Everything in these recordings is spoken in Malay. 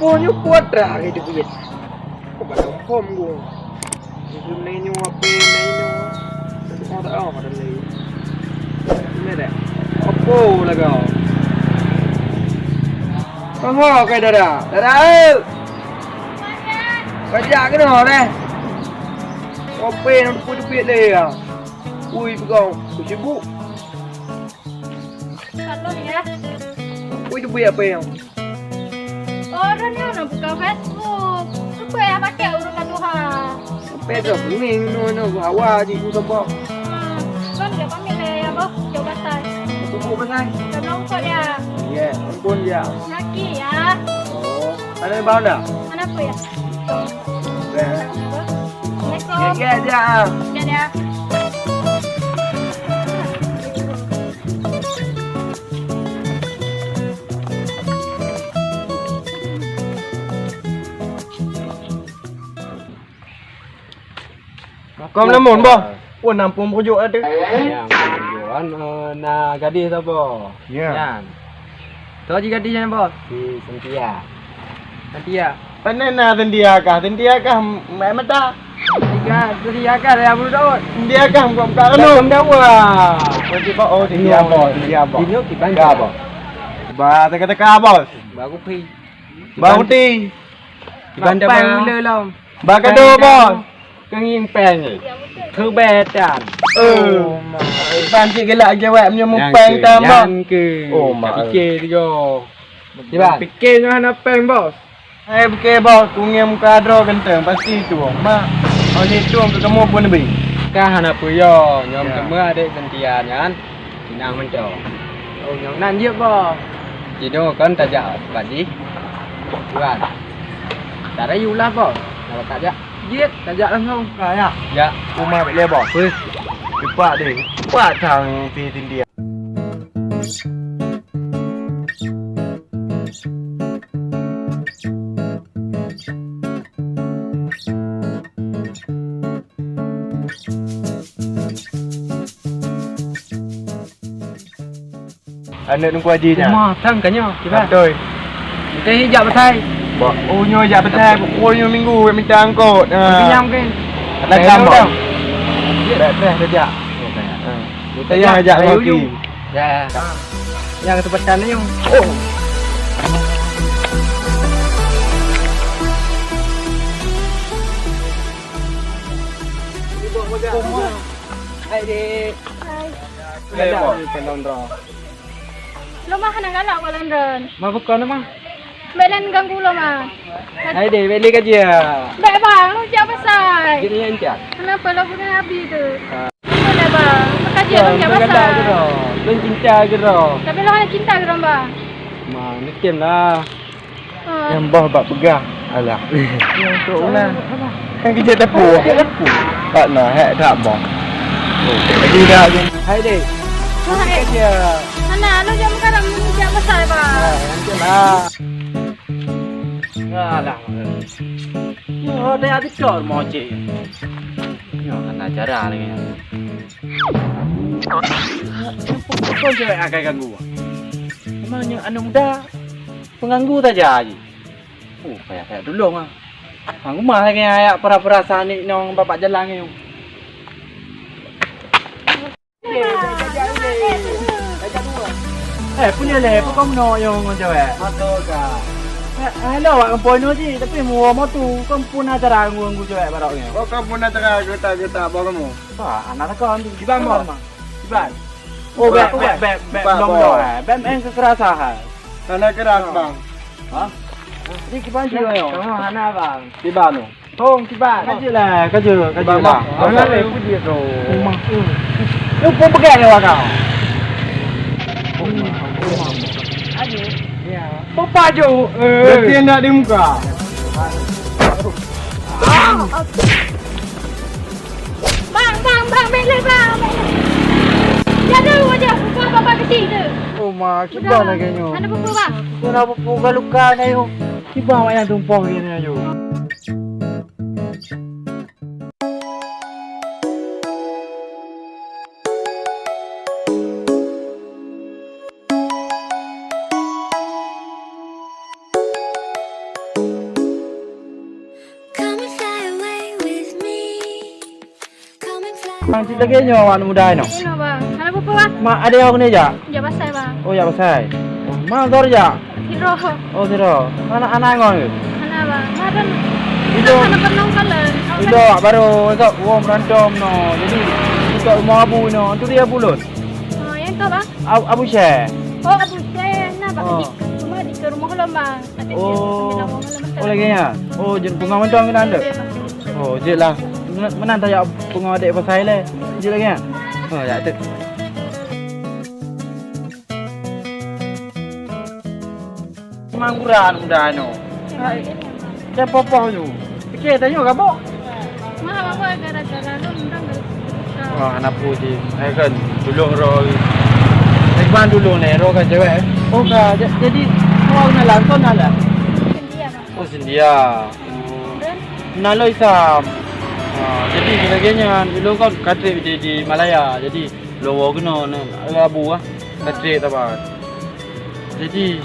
Punya kuadra gitu guys. Kok pada home gue. Zoom menu apa menu. Kau tak tahu ada lagi. Ini deh. Oppo lah kau. Kau kayak dada. Dada. Kerja ke mana deh? Oppo nak putih deh ya. Ui kau, sibuk. Kalau ni ya. Ui tu buat apa yang? Orang ni nak buka Facebook. Supaya pakai urutan Tuhan. Pedro, ini no hawa di tu tempat. Kan dia panggil ya boh, jabatan. Tunggu pasal. Kenapa kau dia? Ya, ampun ya. Laki ya. Oh, ada yang bawa dah? Kenapa ya? Ya. Assalamualaikum. Ya dia. Ya dia. Kau melamun boh? Pun nampung pujuk ada. Yang tujuan nak gadis apa? Ya. Yang. Tahu je gadisnya apa? Si Cynthia. Cynthia. Mana nak tendia kah? Tendia kah? Mai mata. Cynthia kan ya bulu daun. Tendia kah? Bukan bukan Kalau anu. mendawa. Nanti pak oh tendia apa? Tendia apa? Ini kita Tendia apa? Ba teka-teka bos. Baru pi. Ba uti. Bandar mula lah. Ba kado bos. Kang yang pen ni. Thu betan. Ban cik gelak jawab punya mupeng tambah. Yang ke. Oh, mak. Fikir dia. Cuba. Fikir nak pen bos. Hai bukan bos, kungnya muka adro kenteng pasti tu. Mak, oleh tu ke kamu pun lebih. Kah anak puyo, nyom Ya. semua adik Cynthia kan. Kinang menco. Oh, nyom nan dia ba. Jido kan tajak badi. Tuan. Tak ada yulah ba. Kalau tajak, giat tajak langsung. Kaya. Ya. Rumah balik le bos. Weh. Cepat deh. Cepat tang pi tindia. Anak nunggu haji nya. Rumah tang kanyo. Cuba. Betul. Kita hijab betai. Bok, oh nyo ajak betai, oh nyo minggu minta angkut. Pinjam kan. Ada gambar. Ya. Dah saja. Kita Saya ajak lagi. Ya. Yang ketepetan ni yung. Oh. Hai dek. Hai. Ada penondro. Lo mah nak galak kau London. Mau buka nama? Belen ganggu lo mah. Hai dek, beli kerja. Baik bang, lo jawab pasal. Gini yang cak. Kenapa lo punya habis tu? Kenapa bang? Kajian lo jawab pasal. Belum cinta ke ro? Tapi lo ada cinta ke bang? Mana kem lah. Yang bawah bak pegang. Alah. Yang tu una. Kan kerja dapur. Tak nak hak tak bawah. Oh, lagi dah je. Hai dek. Hai. Kerja. Anak lo jawab sekarang lo jawab pasal bang. Nanti lah. Alah. Oh, dah ada kau mau cik. Yo, kata cara lagi. Kau cewek agak ganggu. Emangnya anu muda pengganggu saja aja. Oh, kayak dulu mah. Aku mah lagi ayak perasaan ni nong bapak jalan ni. Punya le, kau no yung cewek. Motor ka. Hello, ang pono ji, tapi mau motor kau pun ada rangu cewek baroknya. Oh, kamu nak tengah kita bawa kamu. Wah, anak kau ambil di bang mah. Di bang. Oh, bek belum dah. Bek yang kekerasan. Tanah keras bang. Hah? Di kiban ji yo. Kamu anak bang. Di bang. Tong di bang. Kaji lah, kaji lah. Anak le puji tu. Rumah. Lu pun pegang ni kau. Aje. Ya. Papa jo. Berarti nak di muka. Bang, beli bang. Jadi aja, bukan bapak kecil tu. Oh, mak, kiban lagi nyo. Ada apa bang? Kenapa puka luka na yo? Kiban mak yang tumpah gini ayo. Nanti lagi nyawa anak muda no. Ini bang. Kenapa bang? Mak ada yang ni ja. Ya pasal bang. Oh ya pasal. Mak dor ja. Hero. Oh tiro. Anak ngon ke? Mana bang? Madan. Itu. Mana penuh kalen. Itu baru itu wong random no. Jadi itu rumah abu no. Itu dia bulut. Oh yang tu bang? Abu share. Oh abu saya. Nah bang. Cuma di ke rumah lo bang. Oh. Oh lagi ya. Oh jadi bunga mentong kan anda. Oh je lah. Mana tanya bunga adik pasal le. Je lagi ya. Oh ya tu. Mangguran muda no. Dia popoh tu. Fikir tanya kabok. Mahal apa gara-gara lu undang Oh anak puji. Kan dulu roy. Ekban dulu ni roy kan cewek. Oh ka jadi mau kenalan kau nalar. India bang. Oh India. Dan Nalo Isam. Jadi sebagainya dulu kan katrik di Malaya. Jadi lawa kena abu ah. Katrik tabat. Jadi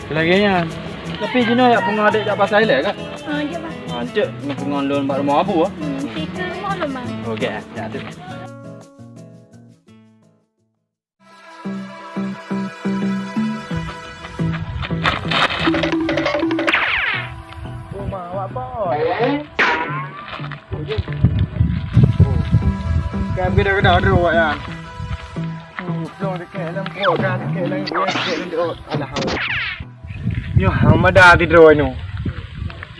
sebagainya. Tapi jenis ya pengadik tak pasal le kan? ya bang. Cek nak pengalon mak rumah abu ah. Di ke rumah lo bang. Okey, ya tu. Rumah awak boy. Kan bila kena ada awak ya. Dong dekat dalam kau kan dekat dalam dia alah. Yo hamada tidur ni.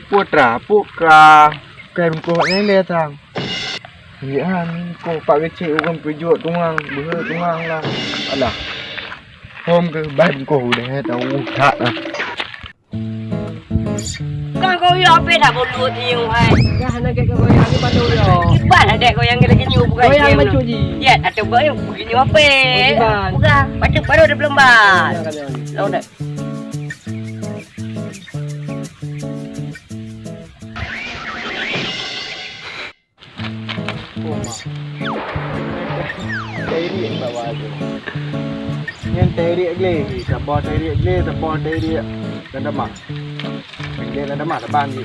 Putra puka kan kau ni le tang. Ya ni kau pak kecil orang pejut tungang, ber tungang lah. Alah. Hôm ke ban kau dah tahu tak lah. Kau yang apa dah bodoh ni hai. Dah nak ke kau yang ni bantu yo. Kibat ada kau yang lagi nyu bukan. Kau yang macam ni. Ya, atau kau yang begini apa? Bukan. Macam baru dah belum ban. Lalu dah. Terik bawah tu. Yang terik le, tak bawa terik le, tak bawa terik. Dan demak. Dia dan demak depan ni.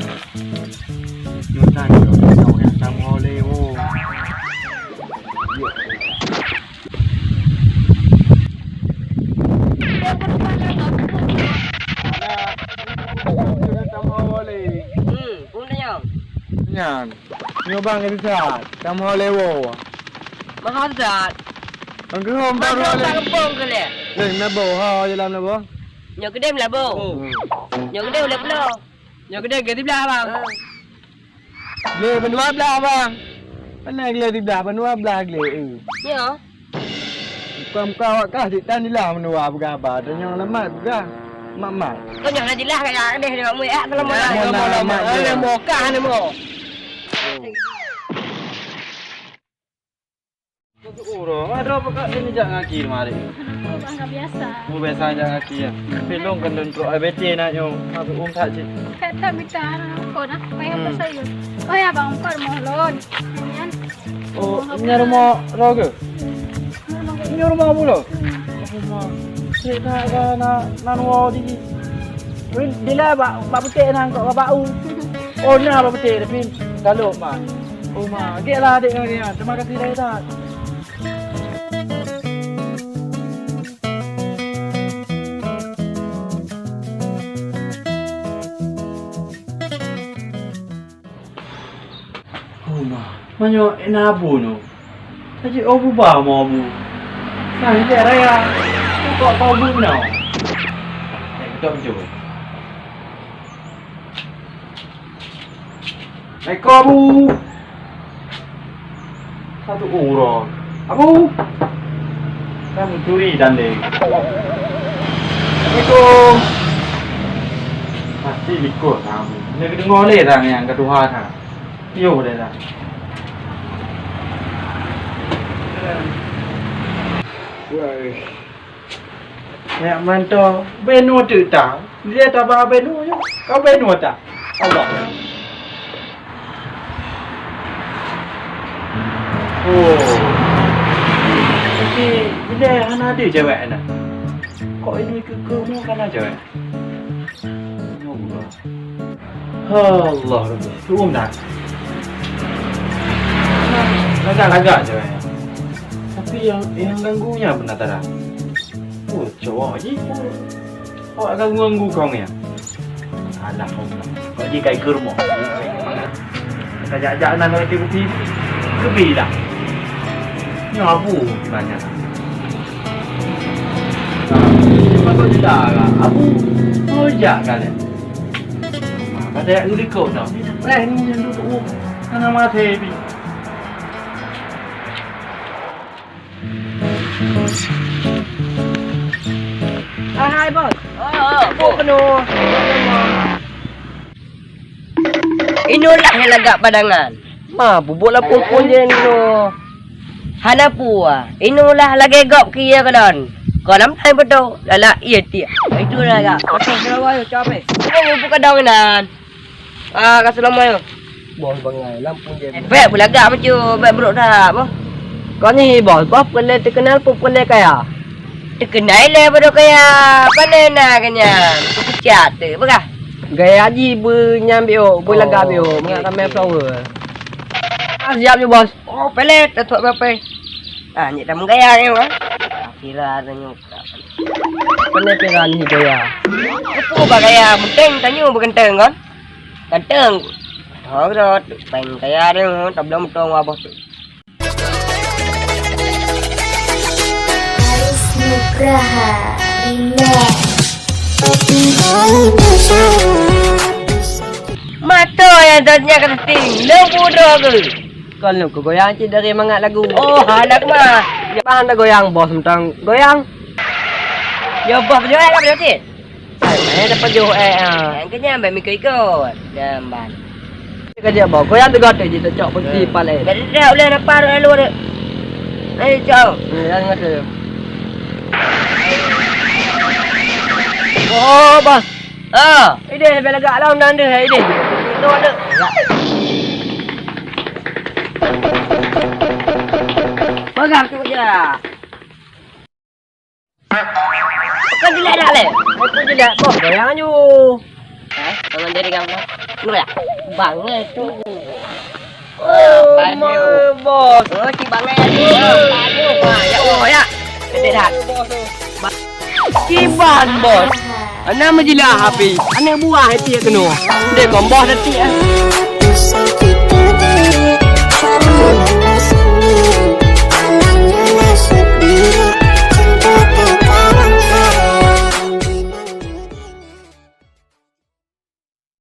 Nyutan kau yang sama le oh. Punya. Nyan. Nyobang ke bisa. Kamu lewo. Mahal dah. Angku hom baru Mahal le. tak kepong ke le? Le nabo ha dalam nabo. Nyok gede lah bo. Nyok gede boleh pula. Nyok gede ke di belah bang. Le benua belah bang. Mana le di belah benua belah le. Ya. Kau kah di tan di lah benua berapa. Dan yang lemat juga. Mak. Kau nyok lagi lah kayak deh dengan mu ya. Kalau mau le mau kah ni mo. Ada apa kak ini jangan kaki mari. Oh bang nggak biasa. Mu biasa jangan kaki ya. Pelong kan dan pro ABT nak nyong. Aku tak je. Kata minta kau nak kaya pasal yo. Oh ya bang, kau mau lon. Yan. Oh, ini rumah roge. Ini rumah mula. Rumah. Cerita na nuo di. Di lah bak petik nang kau bau. Oh, ni bak petik tapi kalau mak. Oh mak, geklah adik kau. Terima kasih dah tak. Manyo enabu no. Saji obu ba mo bu. Nah, ini raya. Kau bu no. Kita jom. Kau bu. Satu uro. Abu. Kamu curi dan deh. Assalamualaikum. Masih ikut kamu. Ini kedengar le tang yang kedua tang. Yo deh tang. Woi. Nek manto benu tu tak. Dia tak apa benu je. Kau benu tak? Allah. Oh. Tapi bila anak ada cewek anak. Kok ini ke mu kan ada cewek? Allah. Allah. Tu dah. Lagak-lagak cewek. Tapi yang ganggunya benar tak ada. Oh, cowok je. Awak ganggu kau ni. Alah kau je kai kermo. Tak ajak nak nak kopi. Lebih dah. Ni abu banyak. Patut tidak lah. Abu mojak kalian. Kata yang dulu kau tau. Ni yang dulu. Mana mati ni. Hai bos. Buk penuh. Inilah yang lagak padangan. Ma, bubuk lah pun je ni no. Hanapu ah. Inilah lagi gop kia kadon. Kau nam time betul. Lala iya dia. Itu lah agak. Betul Sarawak capek. Oh, buka daun nan. Kasih Bos bangai lampu je. Baik pula agak macam baik buruk dah apa. Kau ni bos, bos kenal terkenal pun kenal kaya. Terkenal lah pada kaya. Pandai nak kenyan. Kecat tu. Bekah. Gaya haji bernyambil, berlagak bio, mengat ramai flower. Siap je bos. Oh, pelet tak apa. Ni dah menggaya ni kan. Kira tanya. Pandai kira ni gaya. Apa bah gaya? Penting tanya berganteng kan? Ganteng. Oh, dah. Pengen gaya ni tak belum betul apa tu. Nugraha Remix. Mata yang tanya kata ting. Lembu dah ke? Kalau kau goyang je dari mangat lagu. Oh, anak mah. Ya paham tak goyang bos tentang goyang. Ya, bos berjual apa berjual? Saya dapat jual Yang kenyang baik mikir ikut. Jamban. kerja bos. Goyang tu gata je tak cok peti palai. Dah dah boleh nampak lalu ada. Ayo jauh. Yang ngata. Oh bos. Ide belagak lawan nanda ide. Itu ada. Pegang tu je. Kau jelek dah le. Aku je dah bos goyang ju. Tangan jadi kamu. Lu ya? Banget tu. Oh bos. Oh, si banget tu. Ya, oh ya. Sedih dah. Kiban bos. Ana menjilah api. Ana buah hati kena. Dia gombos hati ah.